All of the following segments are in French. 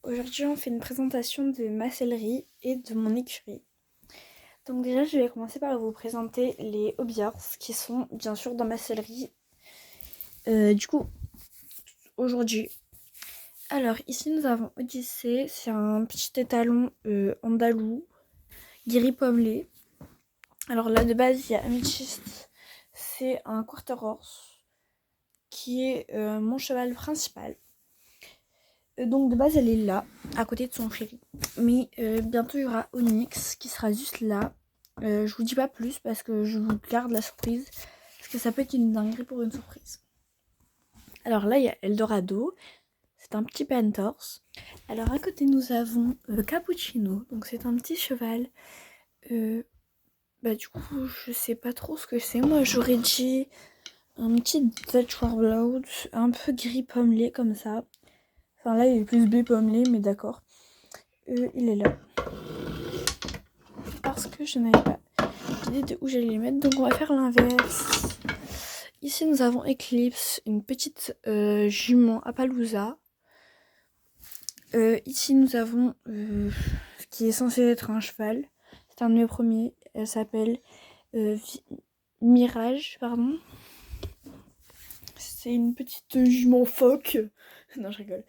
Aujourd'hui on fait une présentation de ma sellerie et de mon écurie. Donc déjà je vais commencer par vous présenter les hobbies qui sont bien sûr dans ma sellerie. Du coup aujourd'hui. Alors ici nous avons Odyssée, c'est un petit étalon andalou, gris pommelé. Alors là de base il y a Amethyst, c'est un quarter horse qui est mon cheval principal. Donc de base elle est là, à côté de son chéri. Mais bientôt il y aura Onyx qui sera juste là. Je vous dis pas plus parce que je vous garde la surprise. Parce que ça peut être une dinguerie pour une surprise. Alors là il y a Eldorado. C'est un petit Panthers. Alors à côté nous avons Cappuccino. Donc c'est un petit cheval. Du coup je sais pas trop ce que c'est. Moi j'aurais dit un petit Dutch Warblood. Un peu gris pommelé comme ça. Enfin là il est plus bleu pommelé mais d'accord. Il est là. Parce que je n'avais pas idée de où j'allais les mettre. Donc on va faire l'inverse. Ici nous avons Eclipse, une petite jument Appaloosa. Ici nous avons ce qui est censé être un cheval. C'est un de mes premiers. Elle s'appelle Mirage, pardon. C'est une petite jument phoque. Non, je rigole.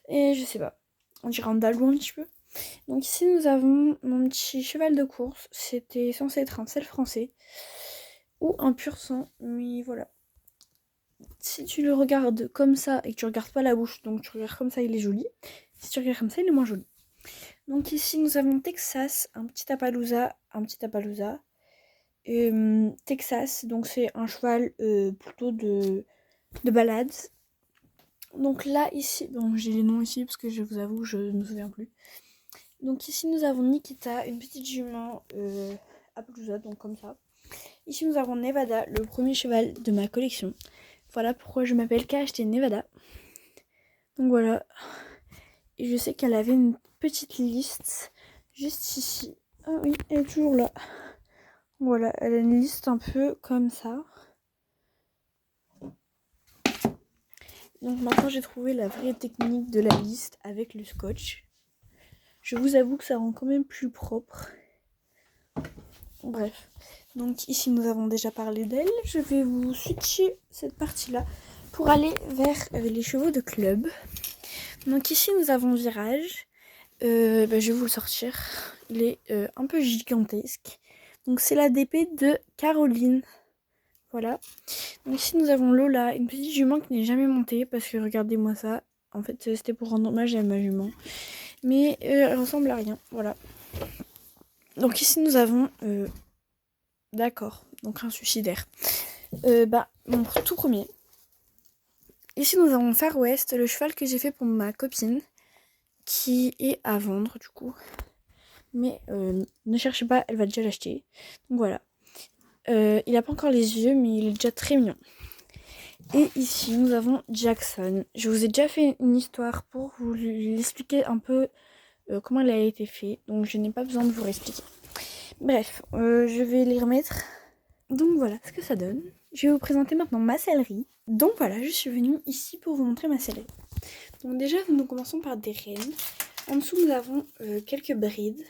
Et je sais pas. On dirait un dalou un petit peu. Donc ici nous avons mon petit cheval de course. C'était censé être un sel français. Ou un pur sang. Mais voilà. Si tu le regardes comme ça et que tu regardes pas la bouche, donc tu regardes comme ça, il est joli. Si tu regardes comme ça, il est moins joli. Donc ici nous avons Texas, un petit Appaloosa. Texas, donc c'est un cheval plutôt de balade. Donc là, ici, bon j'ai les noms ici parce que je vous avoue, je ne me souviens plus. Donc ici nous avons Nikita, une petite jument Appaloosa, donc comme ça. Ici nous avons Nevada, le premier cheval de ma collection. Voilà pourquoi je m'appelle KHT Nevada. Donc voilà. Et je sais qu'elle avait une petite liste juste ici. Ah oui, elle est toujours là. Voilà, elle a une liste un peu comme ça. Donc maintenant j'ai trouvé la vraie technique de la liste avec le scotch. Je vous avoue que ça rend quand même plus propre. Bref. Donc ici nous avons déjà parlé d'elle. Je vais vous switcher cette partie-là pour aller vers les chevaux de club. Donc ici nous avons Virage. Je vais vous le sortir. Il est un peu gigantesque. Donc c'est la DP de Caroline. Voilà. Donc ici nous avons Lola, une petite jument qui n'est jamais montée. Parce que regardez-moi ça. En fait c'était pour rendre hommage à ma jument. Mais elle ressemble à rien. Voilà. Donc ici nous avons... D'accord. Donc un suicidaire. Mon tout premier. Ici nous avons Far West, le cheval que j'ai fait pour ma copine. Qui est à vendre du coup. Mais ne cherchez pas, elle va déjà l'acheter. Donc voilà. Il n'a pas encore les yeux, mais il est déjà très mignon. Et ici, nous avons Jackson. Je vous ai déjà fait une histoire pour vous l'expliquer un peu comment elle a été faite. Donc je n'ai pas besoin de vous réexpliquer. Bref, je vais les remettre. Donc voilà ce que ça donne. Je vais vous présenter maintenant ma sellerie. Donc voilà, je suis venue ici pour vous montrer ma sellerie. Donc déjà, nous commençons par des rennes. En dessous, nous avons quelques brides.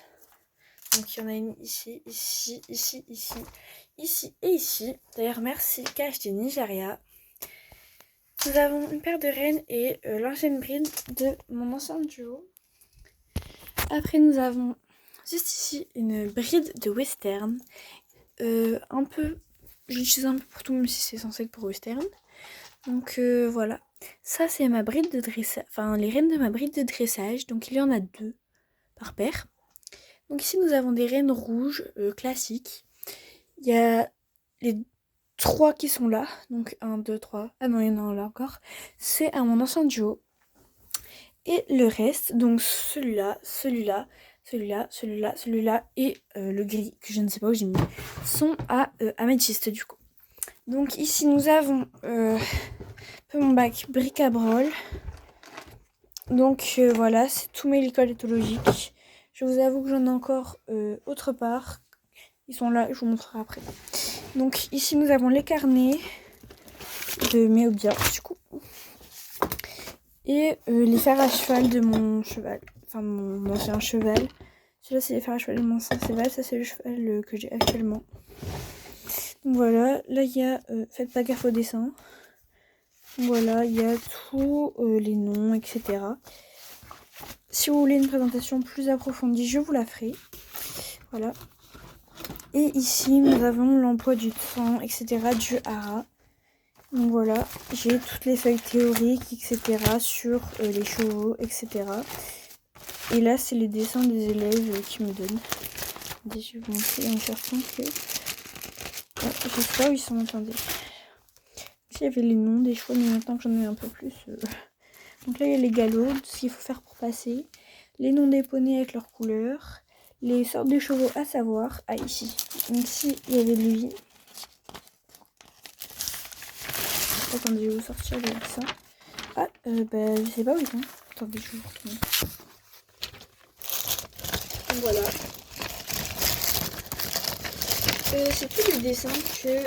Donc il y en a une ici, ici, ici, ici, ici et ici. D'ailleurs merci KHT Nigeria. Nous avons une paire de rennes et l'ancienne bride de mon ancien duo. Après nous avons juste ici une bride de western. Un peu, je l'utilise un peu pour tout même si c'est censé être pour western. Donc voilà. Ça c'est ma bride de dressage, enfin les rennes de ma bride de dressage. Donc il y en a 2 par paire. Donc ici nous avons des rennes rouges classiques. Il y a les 3 qui sont là. Donc 1, 2, 3. Ah non, il y en a un là encore. C'est à mon ancien duo. Et le reste, donc celui-là, celui-là, celui-là, celui-là, celui-là et le gris, que je ne sais pas où j'ai mis, sont à Amethyst du coup. Donc ici nous avons peu mon bac bric-à-brol. Donc voilà, c'est tous mes licoles éthologiques. Je vous avoue que j'en ai encore autre part. Ils sont là, je vous montrerai après. Donc ici nous avons les carnets de mes hobbies du coup. Et les fers à cheval de mon cheval. enfin mon ancien cheval. Celui-là c'est les fers à cheval de mon ancien cheval, ça c'est le cheval que j'ai actuellement. Donc voilà, là il y a faites pas gaffe au dessin. Donc voilà, il y a tous les noms, etc. Si vous voulez une présentation plus approfondie, je vous la ferai. Voilà. Et ici, nous avons l'emploi du temps, etc. du hara. Donc voilà, j'ai toutes les feuilles théoriques, etc. sur les chevaux, etc. Et là, c'est les dessins des élèves qui me donnent. Je vais vous montrer, il y en a certains que... je sais pas où ils sont, attendez. Ici, il y avait les noms des chevaux, mais maintenant que j'en ai un peu plus... Donc là, il y a les galops, ce qu'il faut faire pour passer. Les noms des poneys avec leurs couleurs. Les sortes de chevaux à savoir. Ah, ici. Donc ici, il y avait lui. Attendez, je vais vous sortir le dessin. Ah, je sais pas où ils sont. Attendez, je vais vous retourner. Donc voilà. C'est tous les dessins que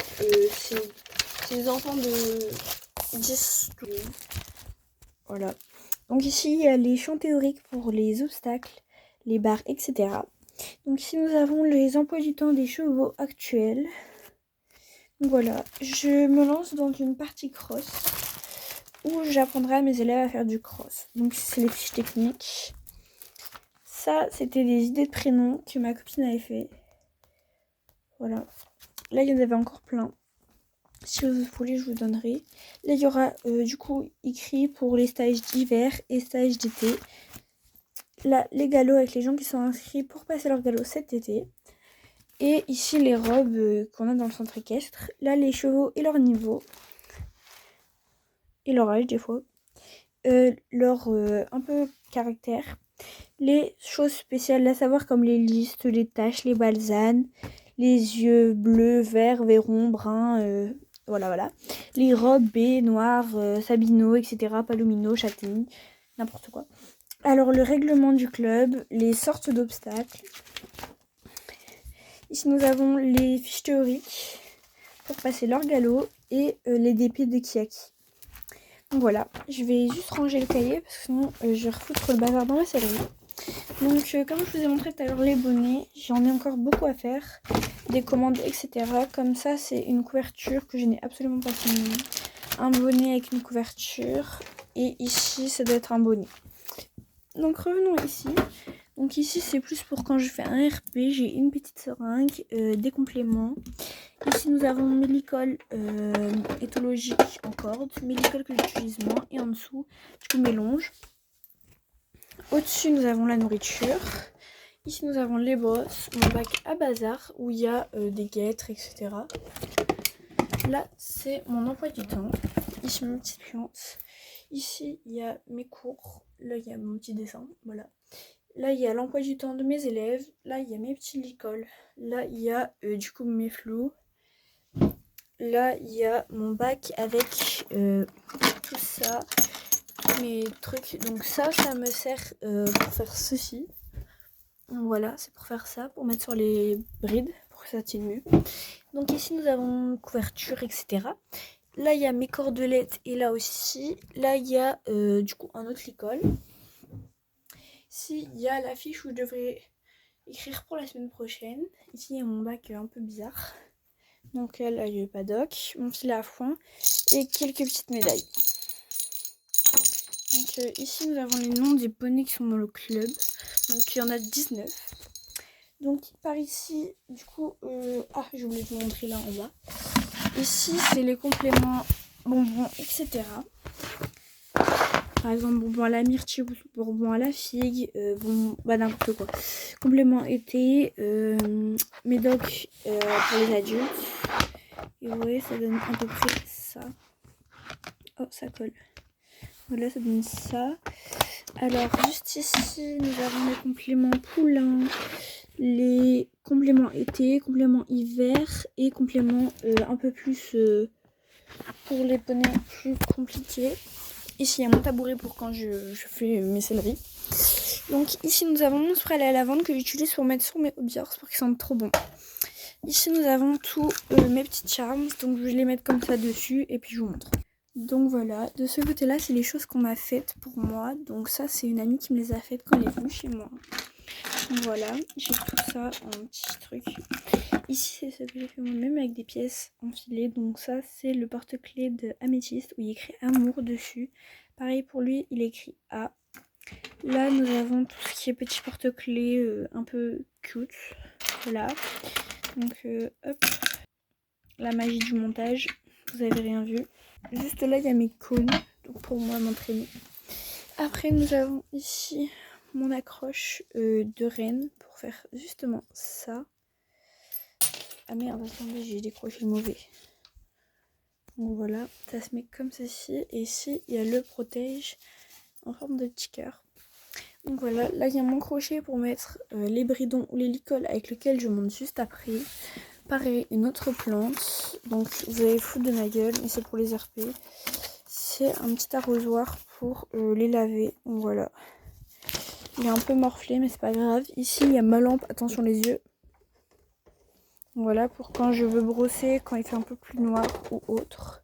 ces enfants de 10. Voilà. Donc ici, il y a les champs théoriques pour les obstacles, les barres, etc. Donc ici, nous avons les emplois du temps des chevaux actuels. Donc voilà, je me lance dans une partie cross où j'apprendrai à mes élèves à faire du cross. Donc c'est les fiches techniques. Ça, c'était des idées de prénoms que ma copine avait fait. Voilà. Là, il y en avait encore plein. Si vous voulez, je vous donnerai. Là, il y aura du coup écrit pour les stages d'hiver et stages d'été. Là, les galops avec les gens qui sont inscrits pour passer leur galop cet été. Et ici, les robes qu'on a dans le centre équestre. Là, les chevaux et leur niveau. Et leur âge, des fois. Leur un peu caractère. Les choses spéciales à savoir comme les listes, les taches, les balsanes, les yeux bleus, verts, vairons, bruns, voilà. Les robes baies, noires, sabino, etc., palomino, châtaigne, n'importe quoi. Alors le règlement du club, les sortes d'obstacles. Ici nous avons les fiches théoriques pour passer leur galop et les dépits de Kiaki. Donc voilà, je vais juste ranger le cahier parce que sinon je vais refoutre le bazar dans la sellerie. Donc comme je vous ai montré tout à l'heure les bonnets, j'en ai encore beaucoup à faire, des commandes, etc. Comme ça c'est une couverture que je n'ai absolument pas finie. Un bonnet avec une couverture et ici ça doit être un bonnet. Donc revenons ici. Donc ici c'est plus pour quand je fais un RP, j'ai une petite seringue, des compléments. Ici nous avons mes licoles éthologiques en corde, mes licoles que j'utilise moins et en dessous du coup mes longes. Au-dessus nous avons la nourriture. Ici nous avons les bosses, mon bac à bazar où il y a des guêtres, etc. Là c'est mon emploi du temps. Ici mes petites plantes. Ici il y a mes cours. Là il y a mon petit dessin. Voilà. Là il y a l'emploi du temps de mes élèves. Là il y a mes petits licoles. Là il y a du coup mes flous. Là il y a mon bac avec tout ça. Mes trucs, donc ça me sert pour faire ceci. Voilà, c'est pour faire ça, pour mettre sur les brides pour que ça tienne mieux. Donc ici nous avons une couverture, etc. Là il y a mes cordelettes et là aussi. Là il y a du coup un autre licol. Ici il y a la fiche où je devrais écrire pour la semaine prochaine. Ici il y a mon bac un peu bizarre. Donc là il y a le paddock, mon filet à foin et quelques petites médailles. Donc ici nous avons les noms des poneys qui sont dans le club. Donc il y en a 19. Donc par ici, du coup, j'ai oublié de vous montrer là en bas. Ici c'est les compléments bonbons, etc. Par exemple bonbons à la myrtille, bonbons à la figue, n'importe quoi. Compléments été, médoc pour les adultes. Et vous voyez ça donne à peu près ça. Oh ça colle. Voilà, ça donne ça. Alors, juste ici, nous avons les compléments poulains, les compléments été, compléments hiver et compléments un peu plus pour les poneys plus compliqués. Ici, il y a mon tabouret pour quand je fais mes céleris. Donc, ici, nous avons mon spray à la lavande que j'utilise pour mettre sur mes hobiors pour qu'ils sentent trop bon. Ici, nous avons tous mes petits charms. Donc, je vais les mettre comme ça dessus et puis je vous montre. Donc voilà, de ce côté-là, c'est les choses qu'on m'a faites pour moi. Donc ça, c'est une amie qui me les a faites quand elle est venue chez moi. Donc voilà, j'ai tout ça en petits trucs. Ici, c'est ce que j'ai fait moi-même avec des pièces enfilées. Donc ça, c'est le porte-clés de Améthyste où il y écrit Amour dessus. Pareil pour lui, il écrit A. Là, nous avons tout ce qui est petit porte-clés un peu cute. Voilà. Donc hop, la magie du montage. Vous avez rien vu. Juste là, il y a mes cônes. Donc pour moi, m'entraîner. Après, nous avons ici mon accroche de reine pour faire justement ça. Ah merde, attendez, j'ai décroché le mauvais. Donc voilà, ça se met comme ceci. Et ici, il y a le protège en forme de petit cœur. Donc voilà, là il y a mon crochet pour mettre les bridons ou les licoles avec lequel je monte juste après. Pareil, une autre plante. Donc vous allez foutre de ma gueule, mais c'est pour les RP. C'est un petit arrosoir pour les laver. Donc voilà. Il est un peu morflé, mais c'est pas grave. Ici, il y a ma lampe. Attention les yeux. Donc voilà, pour quand je veux brosser, quand il fait un peu plus noir ou autre.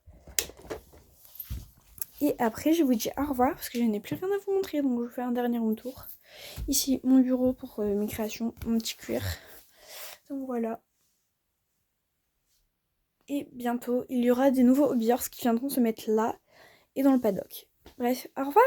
Et après, je vous dis au revoir parce que je n'ai plus rien à vous montrer. Donc, je vous fais un dernier tour. Ici, mon bureau pour mes créations, mon petit cuir. Donc, voilà. Et bientôt, il y aura des nouveaux hobbyers qui viendront se mettre là et dans le paddock. Bref, au revoir!